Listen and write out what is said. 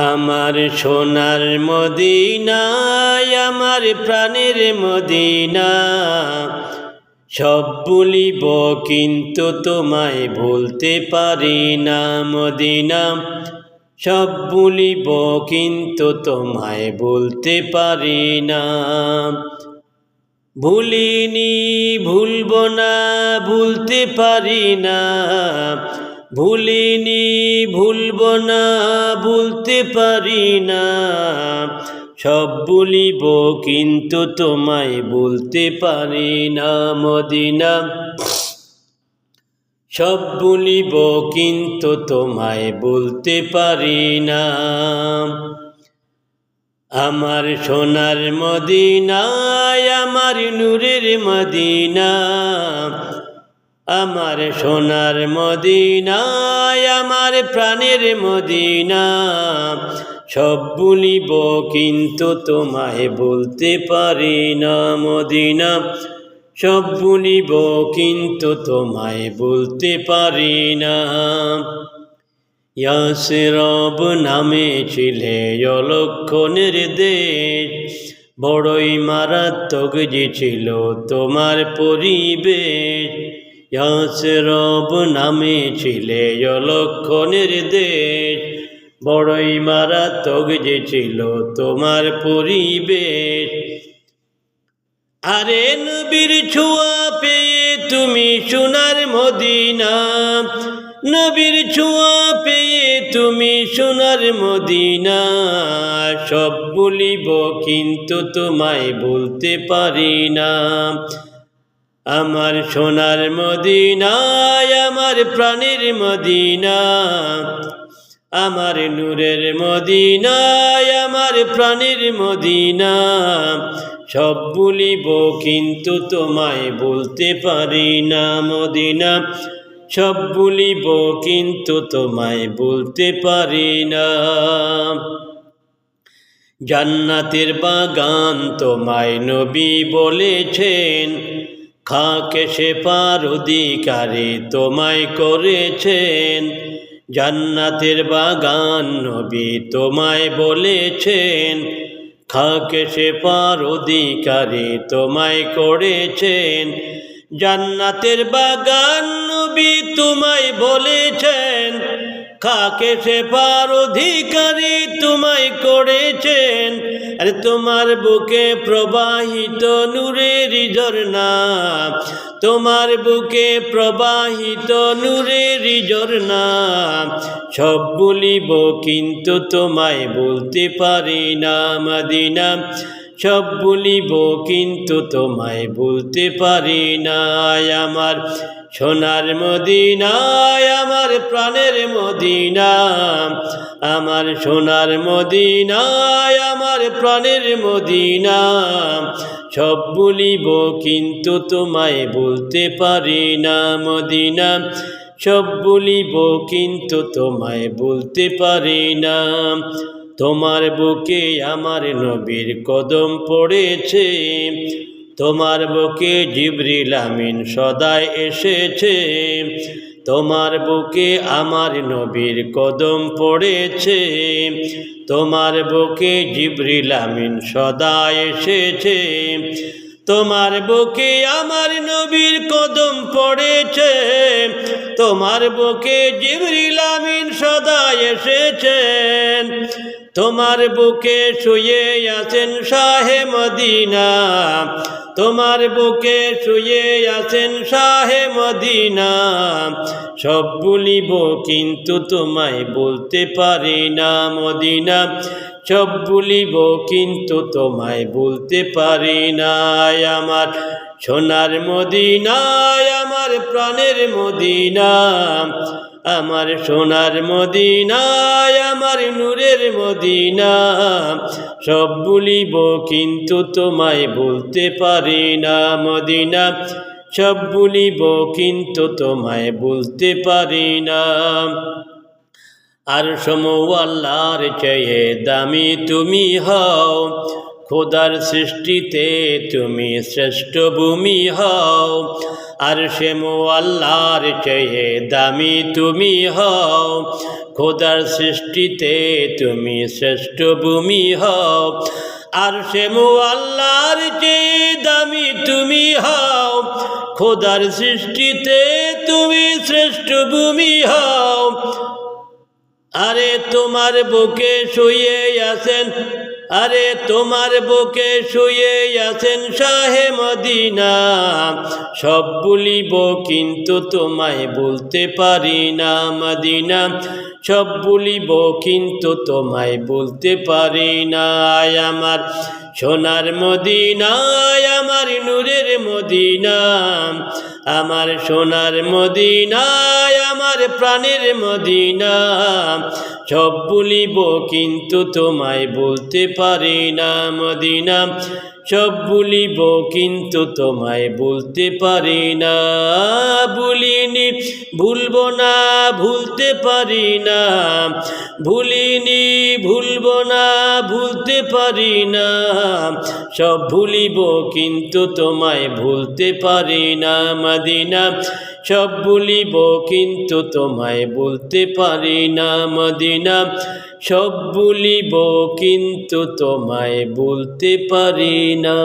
আমার সোনার মদিনায় আমার প্রাণের মদিনা, সব ভুলিব কিন্তু তোমায় ভুলতে পারি না মদিনা। সব ভুলিব কিন্তু তোমায় বলতে পারি না। ভুলিনি ভুলব না ভুলতে পারি না, ভুলিনি ভুলব না ভুলতে পারি না। সব ভুলিব কিন্তু তোমায় বলতে পারি না মদিনা। সব ভুলিব কিন্তু তোমায় বলতে পারি না। আমার সোনার মদিনায় আমার নূরের মদিনা, আমার সোনার মদিনায় আমার প্রাণের মদিনা। সব ভুলিব কিন্তু তোমায় বলতে পারি না মদিনা। সব ভুলিব কিন্তু তোমায় বলতে পারি না। ইয়াসরব নামে ছিলে অলক্ষণের দেশ, বড়ই মারাত্মক যে ছিল তোমার পরিবেশ। ইয়াসরব নামে ছিলে অলক্ষণের দেশ, বড়ই মারাত্মক যে ছিল তোমার পরিবেশ। আরে নবীর ছোঁয়া পেয়ে তুমি সোনার মদিনা, নবীর ছোঁয়া পেয়ে তুমি সোনার মদিনা। সব ভুলিব কিন্তু তোমায় বলতে পারি না। আমার সোনার মদিনায় আমার প্রাণের মদিনা, আমার নূরের মদিনায় আমার প্রাণের মদিনা। সব ভুলিব কিন্তু তোমায় বলতে পারি না মদিনা। সব ভুলিব কিন্তু তোমায় বলতে পারি না। জান্নাতের বাগান তোমায় নবী বলেছেন, খাকে সে পার অধিকারী তোমায় করেছেন। জান্নাতের বাগান নবী তোমায় বলেছেন, খাকে সে পার অধিকারী তোমায় করেছেন। জান্নাতের বাগান নবী তোমায় বলেছেন, খাকে সে পার অধিকারী তোমায় করেছেন। আরে তোমার বুকে প্রবাহিত নূরের ঝরনা, তোমার বুকে প্রবাহিত নূরের ঝরনা। সব ভুলিব কিন্তু তোমায় বলতে পারি না মদিনা। সব ভুলিব কিন্তু তোমায় বলতে পারি না। আমার সোনার মদিনায় আমার প্রাণের মদিনা, আমার সোনার মদিনায় আমার প্রাণের মদিনা। সব ভুলিব কিন্তু তোমায় বলতে পারি না মদিনা। সব ভুলিব কিন্তু তোমায় বলতে পারি না। তোমার বুকে আমার নবীর কদম পড়েছে, তোমার বুকে জিবরিল আমিন সদাই এসেছে। তোমার বুকে আমার নবীর কদম পড়েছে, তোমার বুকে জিবরিল আমিন সদাই এসেছে। তোমার বুকে আমার নবীর কদম পড়েছে, তোমার বুকে জিবরিল আমিন সদাই এসেছেন। তোমার বুকে শুয়ে আছেন শাহে মদিনা, তোমার বুকে শুয়ে আছেন শাহে মদিনা। সব ভুলিব কিন্তু তোমায় বলতে পারি না মদিনা। সব ভুলিব কিন্তু তোমায় বলতে পারি না। আমার সোনার মদিনায় আমার প্রাণের মদিনা, আমার সোনার মদিনায় আমার নূরের মদিনা। সব ভুলিব কিন্তু তোমায় বলতে পারি না মদিনা। সব ভুলিব কিন্তু তোমায় বলতে পারি না। আর আল্লাহর চেয়ে দামি তুমি হও, খোদার সৃষ্টিতে তুমি শ্রেষ্ঠ ভূমি হও। আরশে মুআল্লার চেয়ে দামি তুমি হও, খোদার সৃষ্টিতে তুমি শ্রেষ্ঠ ভূমি হও। আরশে মুআল্লার চেয়ে দামি তুমি হও, খোদার সৃষ্টিতে তুমি শ্রেষ্ঠ ভূমি হও। আরে তোমার বুকে শুয়ে আছেন, আরে তোমার বুকে শুয়ে আছেন শাহে মদিনা। সব ভুলিব কিন্তু তোমায় বলতে পারি না মদিনা, সব ভুলিব কিন্তু তোমায় বলতে পারি না। আমার সোনার মদিনা, আমার নূরের মদিনা, আমার সোনার মদিনা, আমার প্রাণের মদিনা। সব ভুলিব কিন্তু তোমায় বলতে পারি না মদিনা, সব ভুলিব কিন্তু তোমায় বলতে পারি না। ভুলিনি ভুলব না, ভুলতে পারি না, ভুলিনি ভুলব না, ভুলতে পারি না। সব ভুলিব কিন্তু তোমায় ভুলতে পারি না মদিনা, সব ভুলিব কিন্তু তোমায় বলতে পারি না মদিনা, সব ভুলিব কিন্তু তোমায় বলতে পারি না।